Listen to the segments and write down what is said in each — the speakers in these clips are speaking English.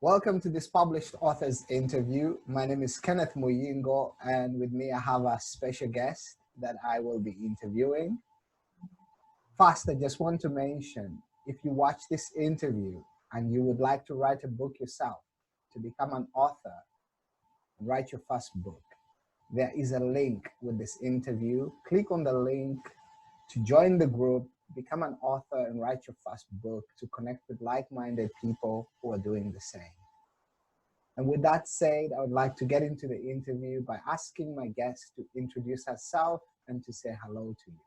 Welcome to this published author's interview. My name is Kenneth Muyingo, and with me I have a special guest that I will be interviewing. First, I just want to mention, if you watch this interview and you would like to write a book yourself, to become an author, write your first book, there is a link with this interview. Click on the link to join the group, become an author, and write your first book to connect with like-minded people who are doing the same. And with that said, I would like to get into the interview by asking my guest to introduce herself and to say hello to you.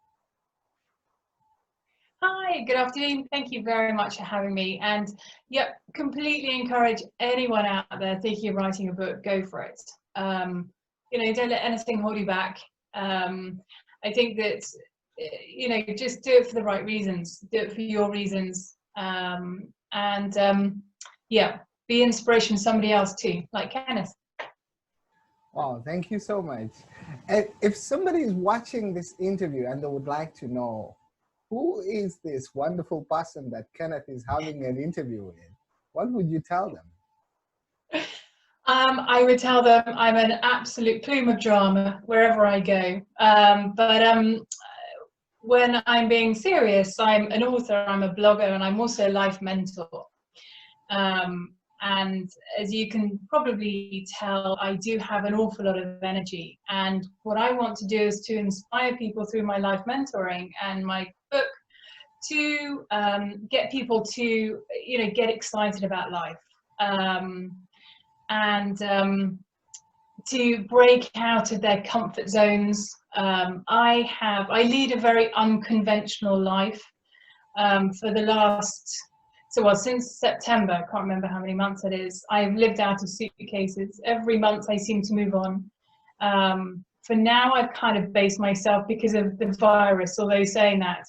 Hi, good afternoon. Thank you very much for having me. And yeah, completely encourage anyone out there thinking of writing a book, go for it. Don't let anything hold you back. I think that, just do it for the right reasons, do it for your reasons. Be inspiration to somebody else too, like Kenneth. Wow, thank you so much. And if somebody is watching this interview and they would like to know, who is this wonderful person that Kenneth is having an interview with, what would you tell them? I would tell them I'm an absolute plume of drama wherever I go. When I'm being serious, I'm an author, I'm a blogger, and I'm also a life mentor. And as you can probably tell, I do have an awful lot of energy. And what I want to do is to inspire people through my life mentoring and my book to get people to, get excited about life. To break out of their comfort zones. I lead a very unconventional life for the last, since September, I can't remember how many months it is, I've lived out of suitcases. Every month I seem to move on. For now, I've kind of based myself because of the virus, although saying that,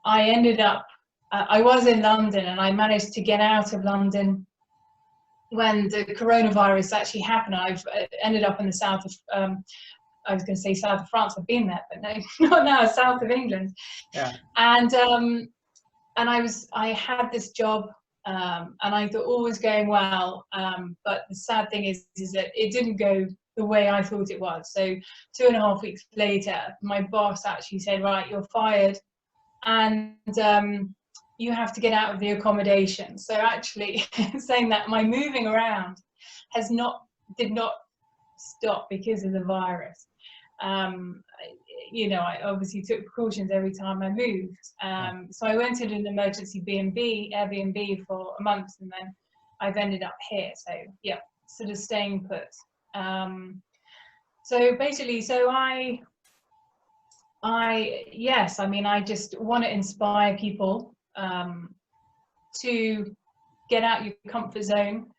I ended up, I was in London and I managed to get out of London when the coronavirus actually happened. I've ended up in the south of, I was going to say south of France, I've been there, but no, not now, south of England. Yeah. And I had this job and I thought all was going well. But the sad thing is that it didn't go the way I thought it was. So 2.5 weeks later, my boss actually said, right, you're fired. And you have to get out of the accommodation. So actually saying that my moving around did not stop because of the virus. I obviously took precautions every time I moved. So I went in an emergency Airbnb for a month, and then I've ended up here. So yeah, sort of staying put. I just want to inspire people to get out your comfort zone.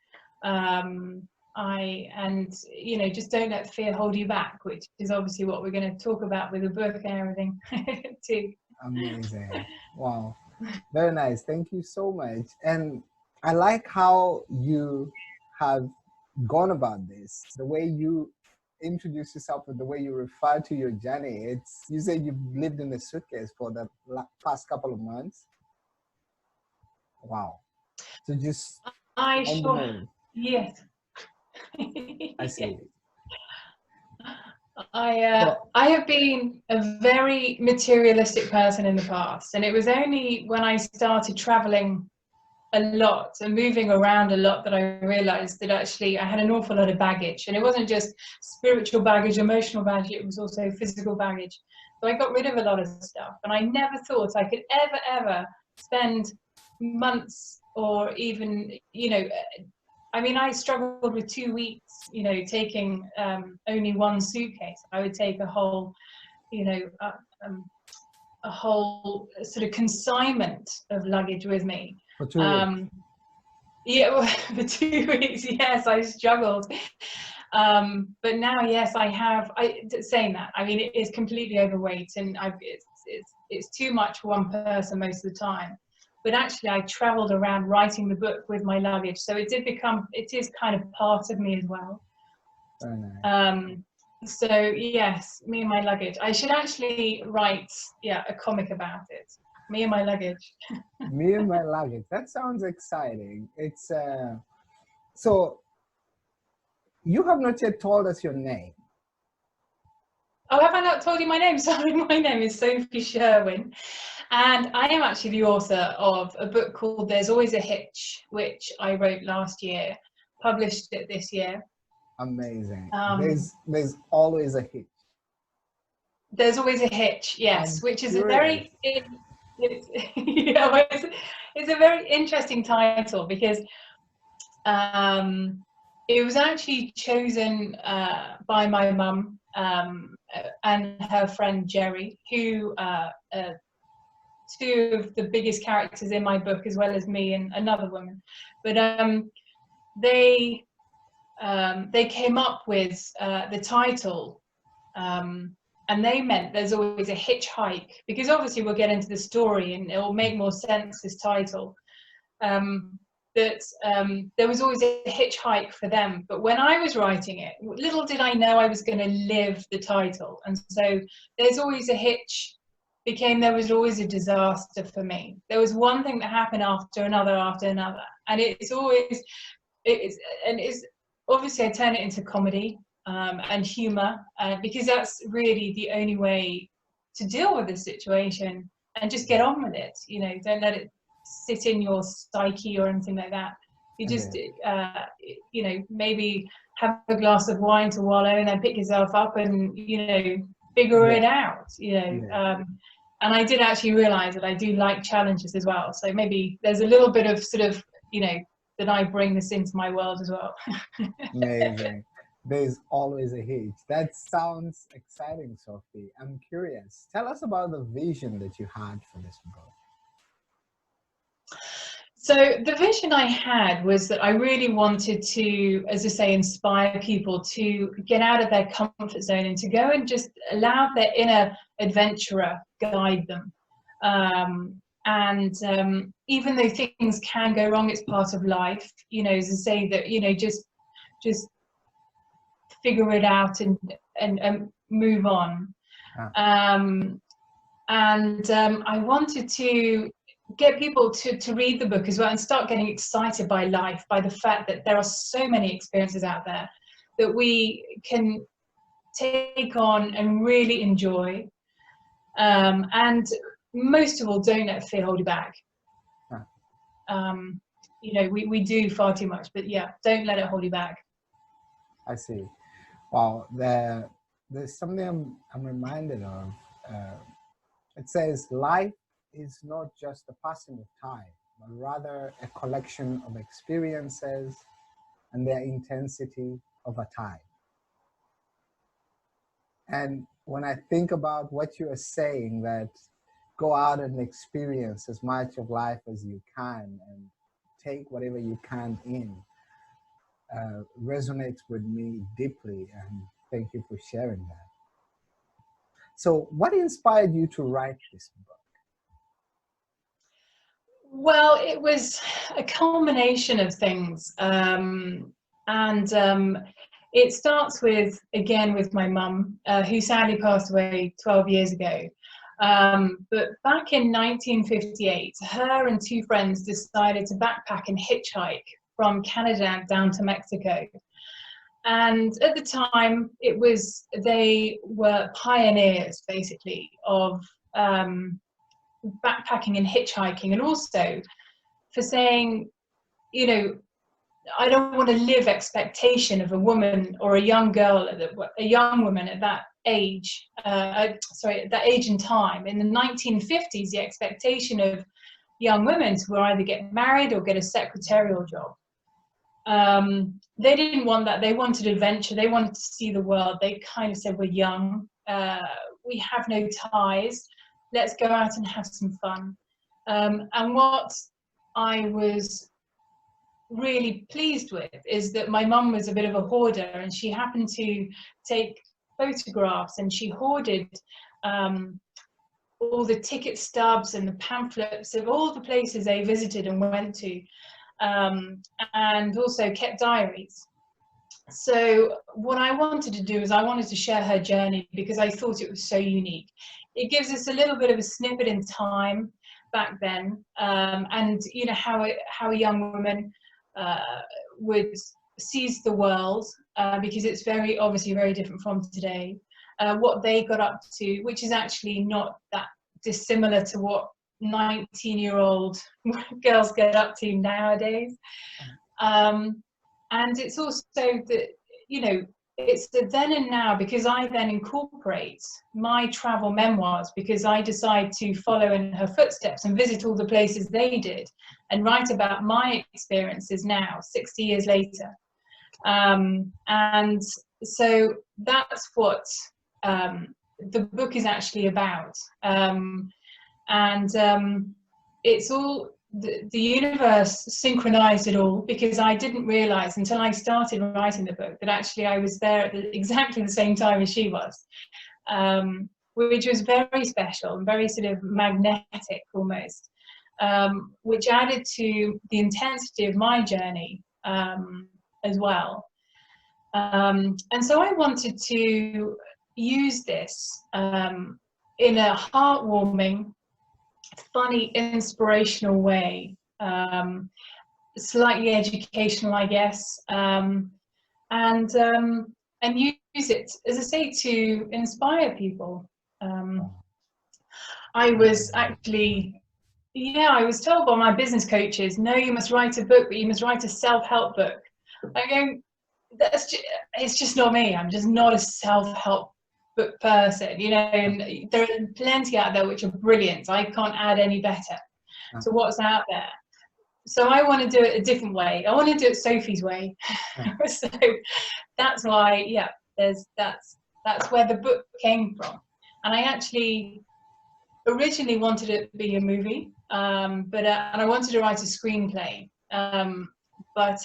Just don't let fear hold you back, which is obviously what we're going to talk about with the book and everything too. Amazing. Wow. Very nice. Thank you so much. And I like how you have gone about this, the way you introduce yourself and the way you refer to your journey. You say you've lived in a suitcase for the past couple of months. Wow. So just yes. I see. I have been a very materialistic person in the past, and it was only when I started traveling a lot and moving around a lot that I realized that actually I had an awful lot of baggage, and it wasn't just spiritual baggage, emotional baggage, it was also physical baggage. So I got rid of a lot of stuff, and I never thought I could ever spend months or even, I struggled with 2 weeks, taking only one suitcase. I would take a whole, a whole sort of consignment of luggage with me. For 2 weeks. Yeah, for 2 weeks, yes, I struggled. But now, yes, I have. Saying that, it is completely overweight, and it's too much for one person most of the time. But actually, I traveled around writing the book with my luggage, so it is kind of part of me as well. Very nice. So yes, me and my luggage. I should actually write, a comic about it. Me and my luggage. Me and my luggage. That sounds exciting. It's So you have not yet told us your name. Oh, have I not told you my name? Sorry, my name is Sophie Sherwin, and I am actually the author of a book called There's Always a Hitch, which I wrote last year, published it this year. Amazing. Um, There's always a hitch. There's Always a Hitch, I'm yes, which is a curious. it's, yeah, well, it's a very interesting title because it was actually chosen by my mum and her friend Jerry, who two of the biggest characters in my book, as well as me and another woman. But they came up with the title, and they meant there's always a hitchhike, because obviously we'll get into the story and it'll make more sense, this title. That there was always a hitchhike for them. But when I was writing it, little did I know I was going to live the title. And so There's Always a Hitch became There Was Always a Disaster for me. There was one thing that happened after another, and it's obviously I turn it into comedy and humor, because that's really the only way to deal with this situation, and just get on with it. Don't let it sit in your psyche or anything like that. You just maybe have a glass of wine to wallow, and then pick yourself up and figure it out. And I did actually realize that I do like challenges as well, so maybe there's a little bit of sort of that I bring this into my world as well. Amazing. There's always a hitch. That sounds exciting, Sophie. I'm curious. Tell us about the vision that you had for this book. So the vision I had was that I really wanted to, as I say, inspire people to get out of their comfort zone and to go and just allow their inner adventurer guide them. Even though things can go wrong, it's part of life. As I say, that just figure it out and move on. I wanted to get people to read the book as well and start getting excited by life, by the fact that there are so many experiences out there that we can take on and really enjoy. And most of all, don't let fear hold you back. We do far too much, but yeah, don't let it hold you back. I see. Wow, there's something I'm reminded of. It says life is not just a passing of time, but rather a collection of experiences and their intensity over time. And when I think about what you are saying, that go out and experience as much of life as you can and take whatever you can in, resonates with me deeply, and thank you for sharing that. So what inspired you to write this book? Well, it was a culmination of things. It starts with my mum, who sadly passed away 12 years ago. But back in 1958, her and two friends decided to backpack and hitchhike from Canada down to Mexico. And at the time, they were pioneers, basically, of backpacking and hitchhiking, and also for saying, I don't want to live expectation of a woman or a young girl, a young woman at that age, at that age and time. In the 1950s, the expectation of young women to either get married or get a secretarial job. They didn't want that. They wanted adventure. They wanted to see the world. They kind of said, we're young, we have no ties, let's go out and have some fun. And what I was really pleased with is that my mum was a bit of a hoarder, and she happened to take photographs, and she hoarded all the ticket stubs and the pamphlets of all the places they visited and went to, and also kept diaries. So what I wanted to do is I wanted to share her journey, because I thought it was so unique. It gives us a little bit of a snippet in time back then, and how a young woman would seize the world, because it's very obviously very different from today. What they got up to, which is actually not that dissimilar to what 19-year-old girls get up to nowadays. And it's also that, you know, it's the then and now, because I then incorporate my travel memoirs, because I decide to follow in her footsteps and visit all the places they did and write about my experiences now, 60 years later. And so that's what the book is actually about. It's all, the universe synchronized it all, because I didn't realize until I started writing the book that actually I was there at exactly the same time as she was, which was very special and very sort of magnetic almost, which added to the intensity of my journey as well. And so I wanted to use this in a heartwarming, funny, inspirational way, slightly educational, I guess, and use it, as I say, to inspire people. I was actually, I was told by my business coaches, no, you must write a book, but you must write a self-help book. I go, it's just not me. I'm just not a self-help book person, you know, and there are plenty out there which are brilliant. I can't add any better to what's out there. So I want to do it a different way. I want to do it Sophie's way. So that's why, that's where the book came from. And I actually originally wanted it to be a movie, and I wanted to write a screenplay, but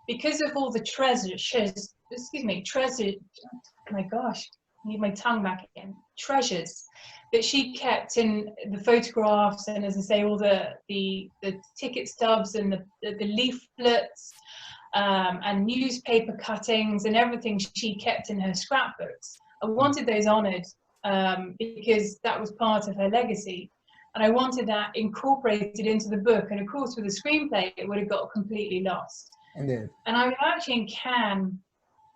because of all the treasures, oh my gosh, I need my tongue back again, treasures that she kept in the photographs, and as I say, all the ticket stubs and the leaflets, and newspaper cuttings and everything she kept in her scrapbooks. I wanted those honoured, because that was part of her legacy, and I wanted that incorporated into the book. And of course, with a screenplay, it would have got completely lost. Indeed. And I was actually in Cannes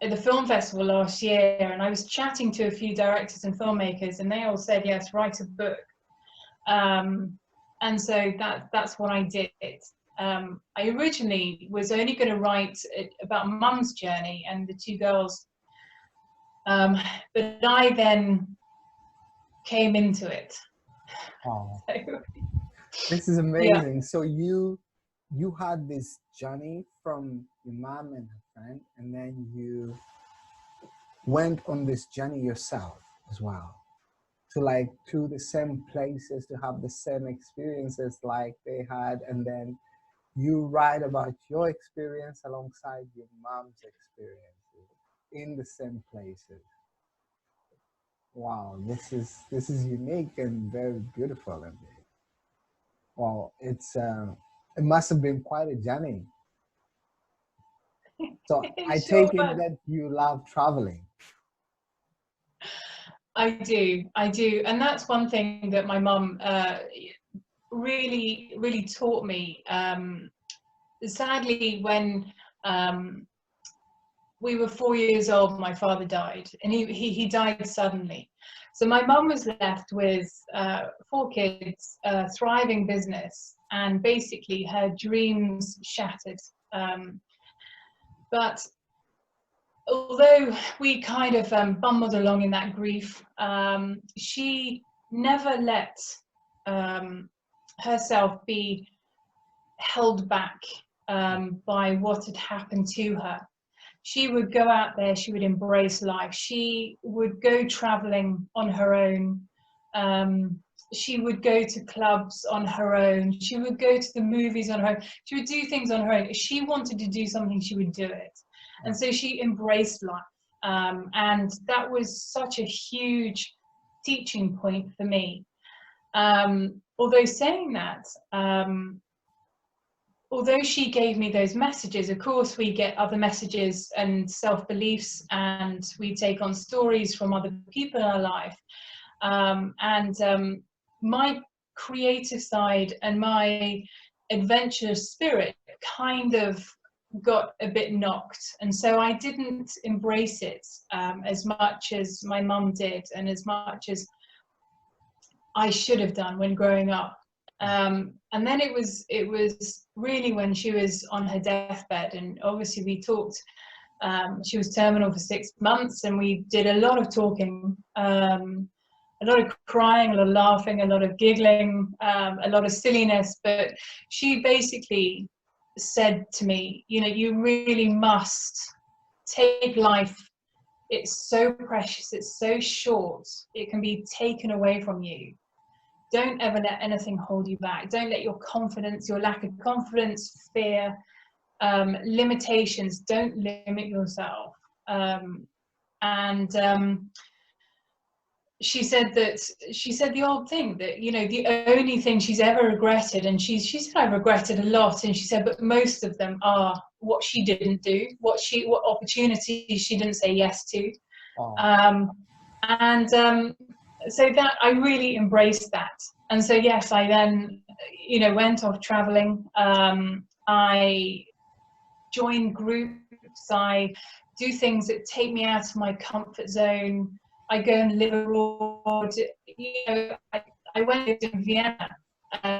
at the film festival last year, and I was chatting to a few directors and filmmakers, and they all said, yes, write a book. And so that's what I did. I originally was only going to write about Mum's journey and the two girls, but I then came into it. Oh. This is amazing. Yeah. So you had this journey from your mom and her friend, and then you went on this journey yourself as well, to the same places, to have the same experiences like they had, and then you write about your experience alongside your mom's experiences in the same places. Wow, this is unique and very beautiful. Well, it must have been quite a journey. So I take it that you love traveling. I do, and that's one thing that my mum really taught me. Sadly, when we were 4 years old, my father died, and he died suddenly. So my mum was left with 4 kids, a thriving business, and basically her dreams shattered. But although we kind of bumbled along in that grief, she never let herself be held back by what had happened to her. She would go out there, she would embrace life, she would go traveling on her own, she would go to clubs on her own, she would go to the movies on her own, she would do things on her own. If she wanted to do something, she would do it. And so she embraced life, and that was such a huge teaching point for me. Although saying that, although she gave me those messages, of course we get other messages and self-beliefs, and we take on stories from other people in our life. My creative side and my adventurous spirit kind of got a bit knocked, and so I didn't embrace it as much as my mum did, and as much as I should have done when growing up. And then it was really when she was on her deathbed, and obviously we talked. She was terminal for 6 months, and we did a lot of talking, a lot of crying, a lot of laughing, a lot of giggling, a lot of silliness. But she basically said to me, you know, you really must take life. It's so precious, it's so short, it can be taken away from you. Don't ever let anything hold you back. Don't let your confidence, your lack of confidence, fear, limitations, don't limit yourself. She said the old thing that, you know, the only thing she's ever regretted, and she said I've regretted a lot, and she said, but most of them are what she didn't do, what opportunities she didn't say yes to. Oh. So that I really embraced that. And so yes, I then, you know, went off traveling. I join groups, I do things that take me out of my comfort zone. I go and live abroad. You know, I went to Vienna.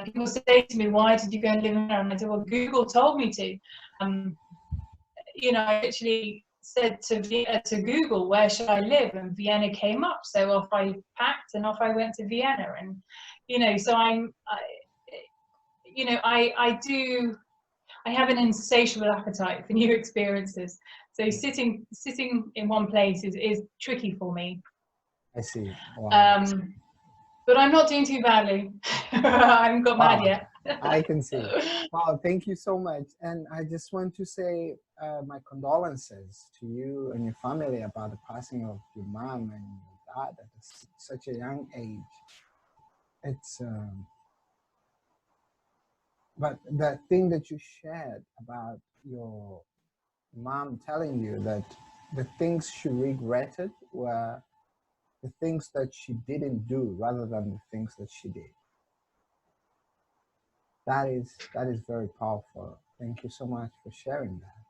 People say to me, why did you go and live in Vienna? And I said, well, Google told me to. You know, I actually said to Google, where should I live? And Vienna came up. So off I packed and off I went to Vienna. And, you know, so I have an insatiable appetite for new experiences. So sitting in one place is tricky for me. I see. Wow. But I'm not doing too badly. I haven't got mad yet. I can see. Wow, thank you so much. And I just want to say my condolences to you and your family about the passing of your mom and your dad at such a young age. It's but the thing that you shared about your mom telling you that the things she regretted were the things that she didn't do rather than the things that she did. That is very powerful. Thank you so much for sharing that.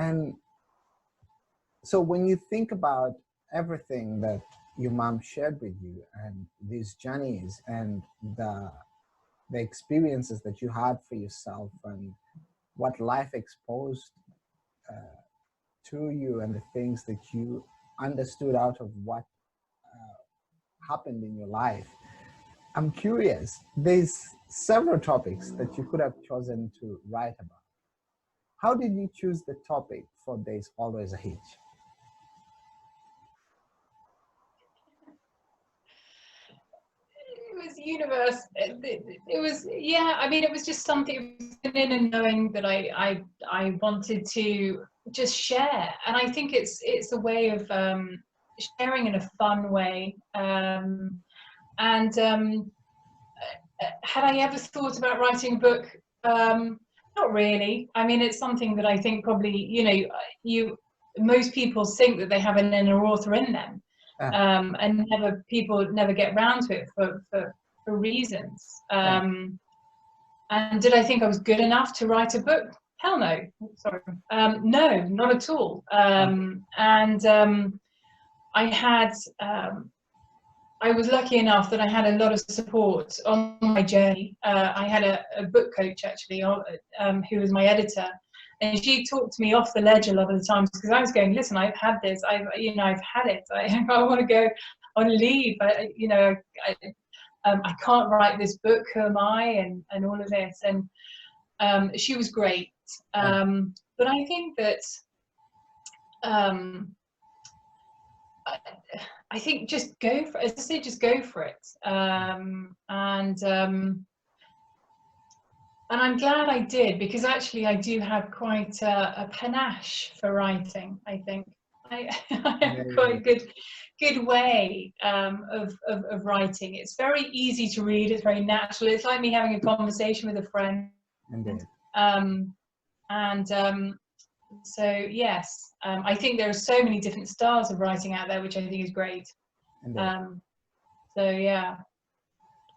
And so when you think about everything that your mom shared with you and these journeys and the experiences that you had for yourself and what life exposed to you and the things that you understood out of what happened in your life, I'm curious, there's several topics that you could have chosen to write about. How did you choose the topic for There's Always a Hitch? It was universe. It was, yeah, I mean, it was just something in and knowing that I wanted to just share. And I think it's a way of sharing in a fun way. Had I ever thought about writing a book? Not really. I mean, it's something that I think probably, you know, most people think that they have an inner author in them. And people never get round to it for reasons. And did I think I was good enough to write a book? Hell no. Sorry. No, not at all. I was lucky enough that I had a lot of support on my journey. I had a book coach actually, who was my editor, and she talked to me off the ledge a lot of the times because I was going, listen, I've had this, I've had it. I want to go on leave. I can't write this book. Who am I? And all of this. And she was great. But I think that I think just go for it. As I say, just go for it. And I'm glad I did, because actually I do have quite a panache for writing. I think I have quite a good way of writing. It's very easy to read. It's very natural. It's like me having a conversation with a friend. Indeed. So yes, I think there are so many different styles of writing out there, which I think is great. So yeah.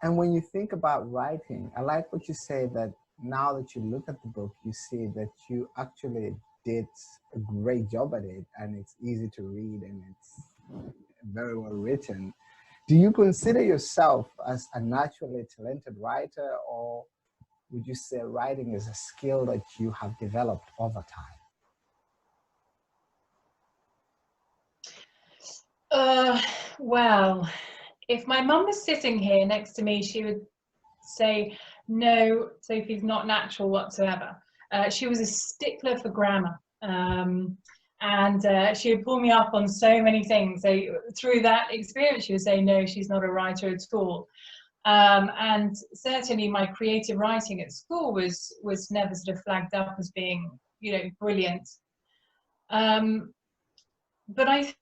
And when you think about writing, I like what you say that now that you look at the book, you see that you actually did a great job at it, and it's easy to read and it's very well written. Do you consider yourself as a naturally talented writer, or would you say writing is a skill that you have developed over time? Well, if my mum was sitting here next to me, she would say, no, Sophie's not natural whatsoever. She was a stickler for grammar. And she would pull me up on so many things. So through that experience, she would say, no, she's not a writer at all. And certainly my creative writing at school was never sort of flagged up as being, you know, brilliant. But I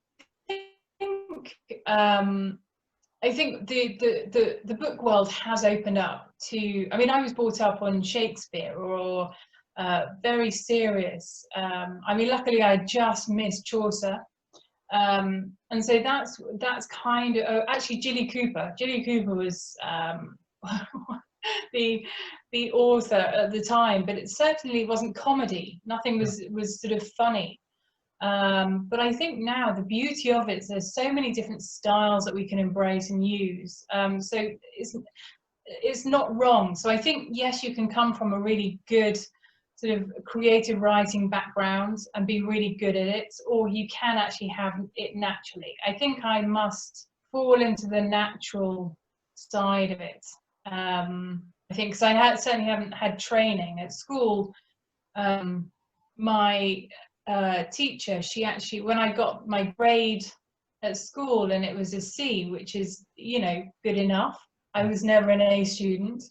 think the book world has opened up to, I mean, I was brought up on Shakespeare or very serious. I mean, luckily I just missed Chaucer. And so that's kind of, actually Gilly Cooper. Gilly Cooper was the author at the time, but it certainly wasn't comedy. Nothing was sort of funny. But I think now the beauty of it is there's so many different styles that we can embrace and use. So it's not wrong. So I think, yes, you can come from a really good sort of creative writing background and be really good at it, or you can actually have it naturally. I think I must fall into the natural side of it. I think because certainly haven't had training at school. My teacher, she actually, when I got my grade at school and it was a C, which is, you know, good enough. I was never an A student.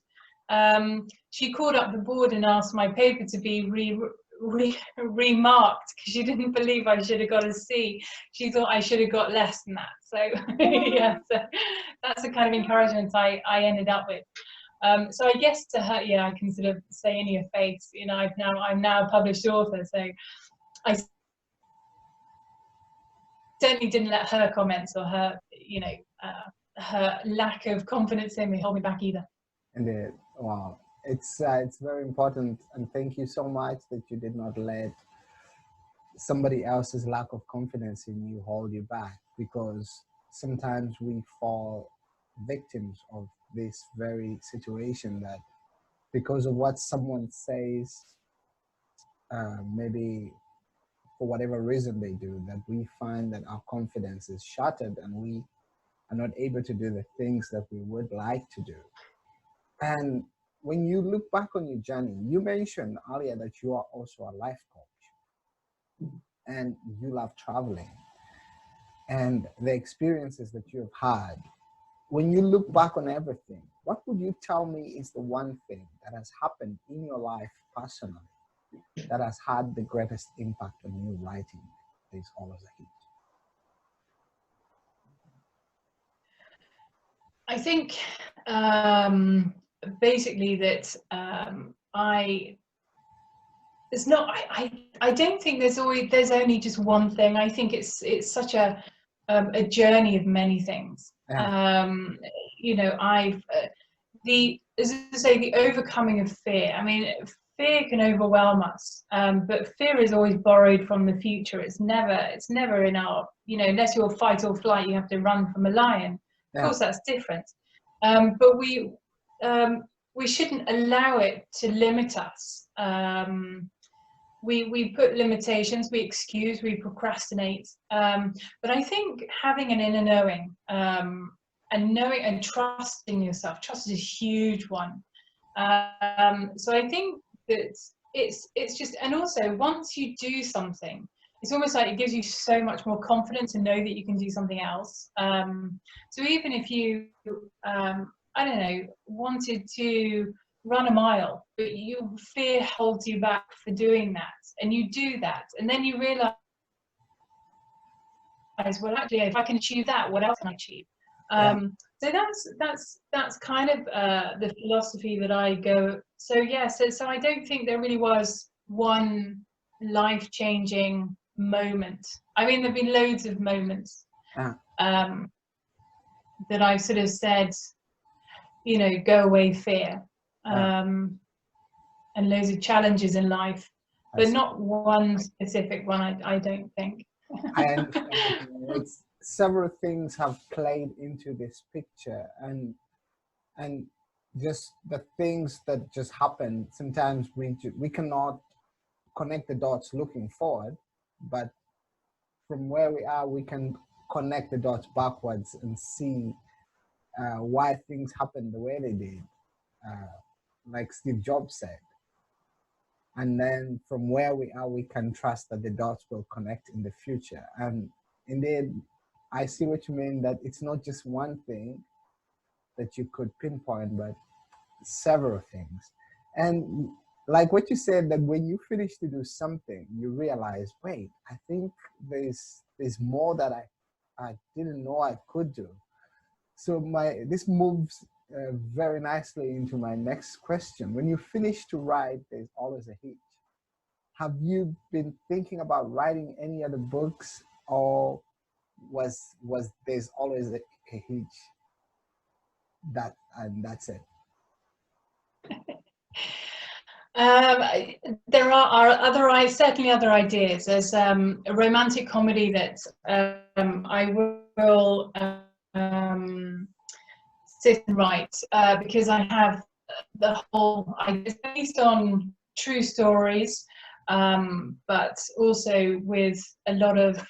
She called up the board and asked my paper to be remarked because she didn't believe I should have got a C. She thought I should have got less than that. So yeah, so that's the kind of encouragement I ended up with. So I guess to her, yeah, I can sort of say in your face, you know, I'm now a published author, so I certainly didn't let her comments or her, you know, her lack of confidence in me hold me back either. Indeed. Wow. It's very important, and thank you so much that you did not let somebody else's lack of confidence in you hold you back, because sometimes we fall victims of this very situation, that because of what someone says, maybe for whatever reason they do, that we find that our confidence is shattered and we are not able to do the things that we would like to do. And when you look back on your journey, you mentioned earlier that you are also a life coach and you love traveling and the experiences that you have had. When you look back on everything, what would you tell me is the one thing that has happened in your life personally that has had the greatest impact on you writing There's Always a Hitch? I think basically that I don't think there's only just one thing. I think it's such a journey of many things. Yeah. You know, as I say, the overcoming of fear. I mean, fear can overwhelm us, but fear is always borrowed from the future. It's never in our, you know, unless you're fight or flight, you have to run from a lion. Of course, that's different. But we shouldn't allow it to limit us. We put limitations, we excuse, we procrastinate. But I think having an inner knowing and knowing and trusting yourself, trust is a huge one. So I think that it's just, and also once you do something, it's almost like it gives you so much more confidence to know that you can do something else. So even if you, I don't know, wanted to run a mile, but your fear holds you back for doing that, and you do that, and then you realize, well, actually, if I can achieve that, what else can I achieve? So that's kind of the philosophy that I go. So yeah, so I don't think there really was one life-changing moment. I mean, there've been loads of moments that I've sort of said, you know, go away fear. and loads of challenges in life, I but see. not one specific one, I don't think. I understand what you mean. It's several things have played into this picture, and just the things that just happen. Sometimes we cannot connect the dots looking forward, but from where we are, we can connect the dots backwards and see why things happened the way they did, uh, like Steve Jobs said. And then from where we are, we can trust that the dots will connect in the future. And indeed, I see what you mean, that it's not just one thing that you could pinpoint, but several things. And like what you said, that when you finish to do something, you realize, wait, I think there's more that I didn't know I could do. So this moves very nicely into my next question. When you finish to write, there's always a hitch. Have you been thinking about writing any other books, or was there's always a hitch, that and that's it? There are certainly other ideas. There's a romantic comedy that I will sit and write because I have the whole. It's based on true stories, but also with a lot of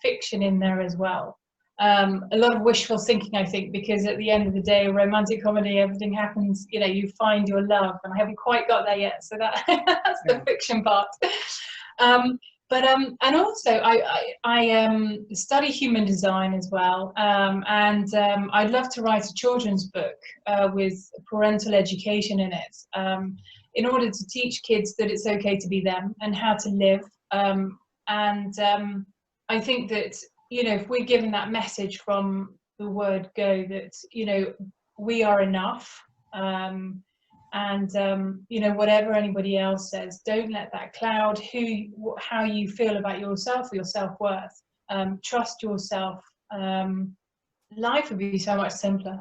fiction in there as well. A lot of wishful thinking, I think, because at the end of the day, a romantic comedy, everything happens, you know, you find your love, and I haven't quite got there yet, so that that's the fiction part. And also I study human design as well, and I'd love to write a children's book with parental education in it, in order to teach kids that it's okay to be them and how to live. I think that, you know, if we're given that message from the word go, that, you know, we are enough, you know, whatever anybody else says, don't let that cloud how you feel about yourself or your self-worth. Trust yourself. Life would be so much simpler.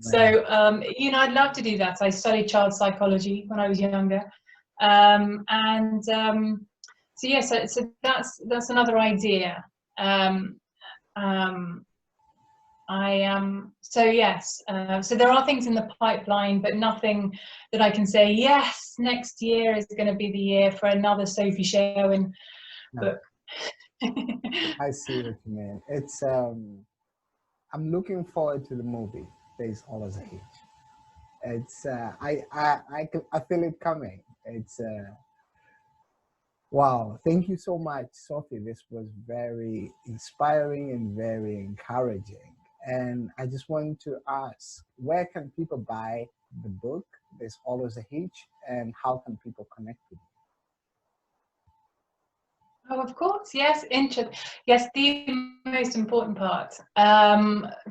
So, you know, I'd love to do that. I studied child psychology when I was younger. So yes, so that's another idea. So yes, so there are things in the pipeline, but nothing that I can say, yes, next year is going to be the year for another Sophie Sherwin book. I see what you mean. It's I'm looking forward to the movie. There's always a hitch. It's I feel it coming. It's wow. Thank you so much, Sophie. This was very inspiring and very encouraging. And I just want to ask, where can people buy the book? There's always a hitch, and how can people connect with you? Oh, of course, yes, yes, the most important part,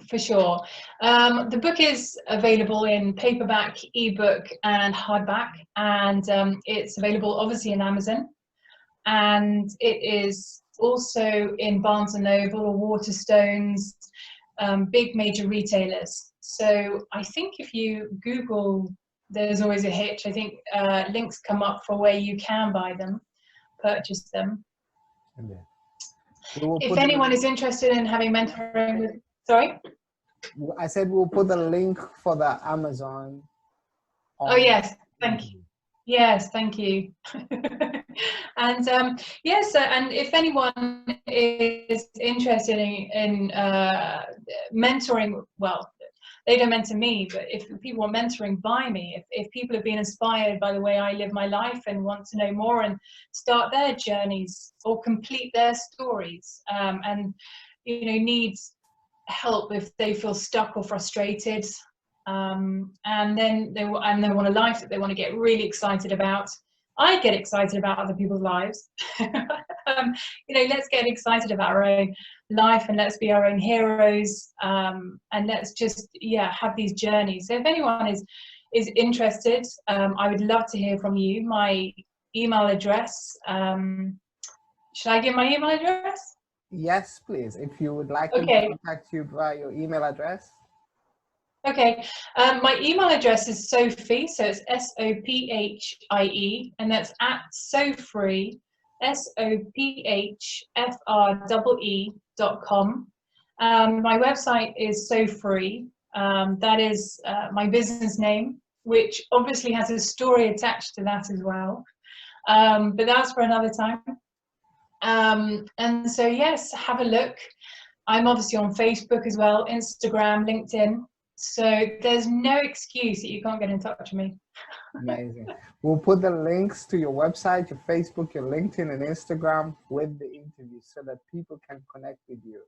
for sure. The book is available in paperback, ebook, and hardback, and it's available obviously in Amazon, and it is also in Barnes and Noble or Waterstones, big major retailers. So I think if you Google There's Always a Hitch, I think links come up for where you can buy them, purchase them. If anyone is interested in having mentoring with, sorry? I said we'll put the link for the Amazon. Oh yes, thank you. Yes, thank you. And yes, and if anyone is interested in mentoring, well, they don't mentor me, but if people are mentoring by me, if people have been inspired by the way I live my life and want to know more and start their journeys or complete their stories, and, you know, need help if they feel stuck or frustrated, and then they want a life that they want to get really excited about. I get excited about other people's lives. You know, let's get excited about our own life, and let's be our own heroes, and let's just, yeah, have these journeys. So if anyone is interested, I would love to hear from you. My email address, should I give my email address? Yes, please. If you would like them to contact you via your email address. Okay, my email address is Sophie, so it's Sophie, and that's at Sophie, SOPHFREE.com. My website is Sophie. That is my business name, which obviously has a story attached to that as well. But that's for another time. And so, yes, have a look. I'm obviously on Facebook as well, Instagram, LinkedIn. So there's no excuse that you can't get in touch with me. Amazing. We'll put the links to your website, your Facebook, your LinkedIn, and Instagram with the interview so that people can connect with you.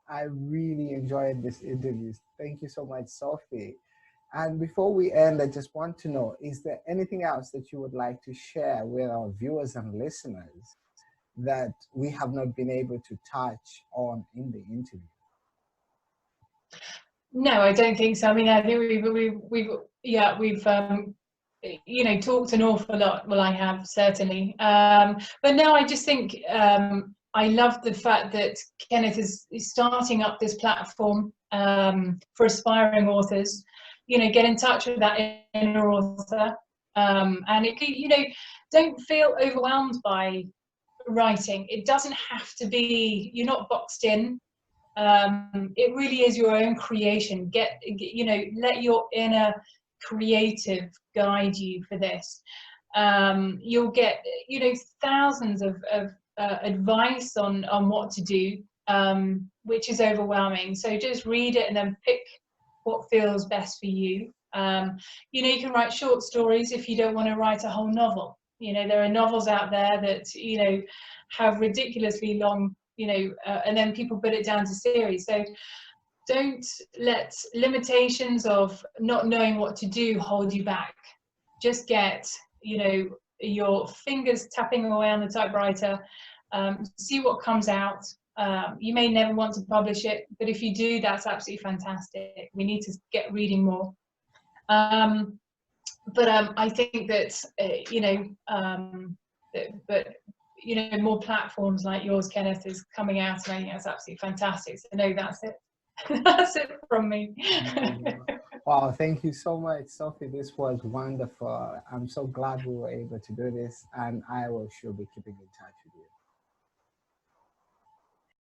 I really enjoyed this interview. Thank you so much, Sophie. And before we end, I just want to know, is there anything else that you would like to share with our viewers and listeners that we have not been able to touch on in the interview? No, I don't think so. I mean, I think we've you know, talked an awful lot. Well, I have certainly. But no, I just think I love the fact that Kenneth is starting up this platform for aspiring authors. You know, get in touch with that inner author, and it, you know, don't feel overwhelmed by writing. It doesn't have to be. You're not boxed in. It really is your own creation. You know, let your inner creative guide you for this. You'll get, you know, thousands of advice on what to do, which is overwhelming. So just read it and then pick what feels best for you. You know, you can write short stories if you don't want to write a whole novel. You know, there are novels out there that, you know, have ridiculously long, you know, and then people put it down to series. So don't let limitations of not knowing what to do hold you back. Just get, you know, your fingers tapping away on the typewriter, see what comes out. You may never want to publish it, but if you do, that's absolutely fantastic. We need to get reading more. But I think that, you know, but you know, more platforms like yours, Kenneth, is coming out, and I think that's absolutely fantastic. So no, that's it. That's it from me. Wow, thank you so much, Sophie. This was wonderful. I'm so glad we were able to do this, and I will sure be keeping in touch with you.